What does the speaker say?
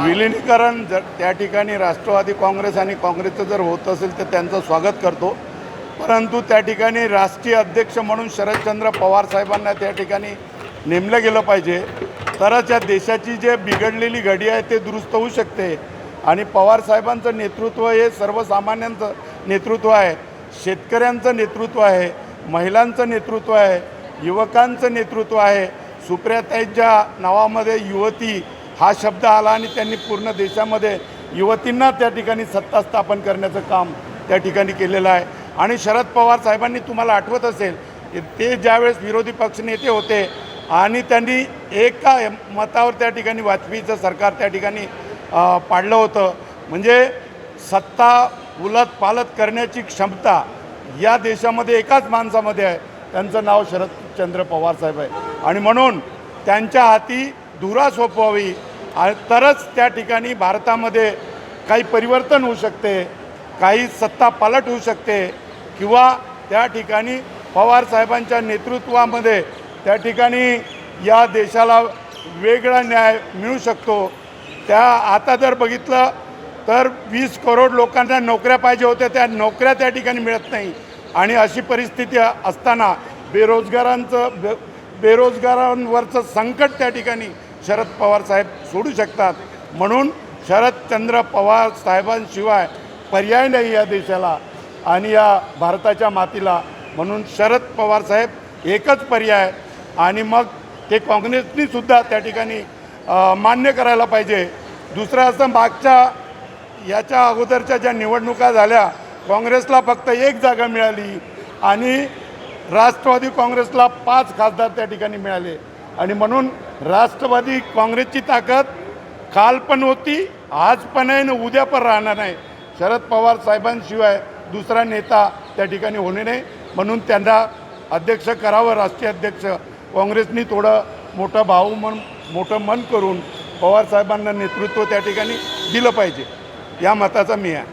विलिनीकरण जर त्या ठिकाणी राष्ट्रवादी काँग्रेस आणि काँग्रेसचं जर होत असेल तर त्यांचं स्वागत करतो, परंतु त्या ठिकाणी राष्ट्रीय अध्यक्ष म्हणून शरदचंद्र पवार साहेबांना त्या ठिकाणी नेमलं गेलं पाहिजे, तरच या देशाची जे बिघडलेली घडी आहे ते दुरुस्त होऊ शकते. आणि पवार साहेबांचं नेतृत्व हे सर्वसामान्यांचं नेतृत्व आहे, शेतकऱ्यांचं नेतृत्व आहे, महिलांचं नेतृत्व आहे, युवकांचं नेतृत्व आहे. सुप्रियाताईंच्या नावामध्ये युवती हा शब्द आला आणि त्यांनी पूर्ण देशामध्ये युवतींना त्या ठिकाणी सत्ता स्थापन करण्याचं काम त्या ठिकाणी केलेलं आहे. आणि शरद पवार साहेबांनी तुम्हाला आठवत असेल की ते ज्यावेळेस विरोधी पक्षनेते होते आणि त्यांनी एका मतावर त्या ठिकाणी वाजपेयीचं सरकार त्या ठिकाणी पाडलं होतं. म्हणजे सत्ता उलट पालट करण्याची क्षमता या देशामध्ये एकाच माणसामध्ये आहे, त्यांचं नाव शरदचंद्र पवार साहेब आहे. आणि म्हणून त्यांच्या हाती धुरा सोपवावी तरच त्या ठिकाणी भारतामध्ये काही परिवर्तन होऊ शकते, काही सत्ता पालट होऊ शकते किंवा त्या ठिकाणी पवार साहेबांच्या नेतृत्वामध्ये त्या ठिकाणी या देशाला वेगळा न्याय मिळू शकतो. त्या आता जर बघितलं तर 20 करोड लोकांना नोकऱ्या पाहिजे होत्या, त्या नोकऱ्या त्या ठिकाणी मिळत नाही. आणि अशी परिस्थिती असताना बेरोजगारांवरचं संकट त्या ठिकाणी शरद पवार साहेब सोडू शकतात. म्हणून शरदचंद्र पवार साहेबांशिवाय पर्याय नाही या देशाला आणि या भारताच्या मातीला. म्हणून शरद पवार साहेब एकच पर्याय. आणि मग ते काँग्रेसनीसुद्धा त्या ठिकाणी मान्य करायला पाहिजे. दुसरं असं, याच्या अगोदरच्या ज्या निवडणुका झाल्या काँग्रेसला फक्त 1 जागा मिळाली आणि राष्ट्रवादी काँग्रेसला 5 खासदार त्या ठिकाणी मिळाले. आणि म्हणून राष्ट्रवादी काँग्रेसची ताकद काल पण होती, आज पण आहे आणि उद्या पण राहणार नाही. शरद पवार साहेबांशिवाय दुसरा नेता त्या ठिकाणी होणे नाही. म्हणून त्यांना अध्यक्ष करावं राष्ट्रीय अध्यक्ष. काँग्रेसनी थोडं मोठं मन करून पवार साहेबांना नेतृत्व त्या ठिकाणी दिलं पाहिजे, या मताचा मी आहे.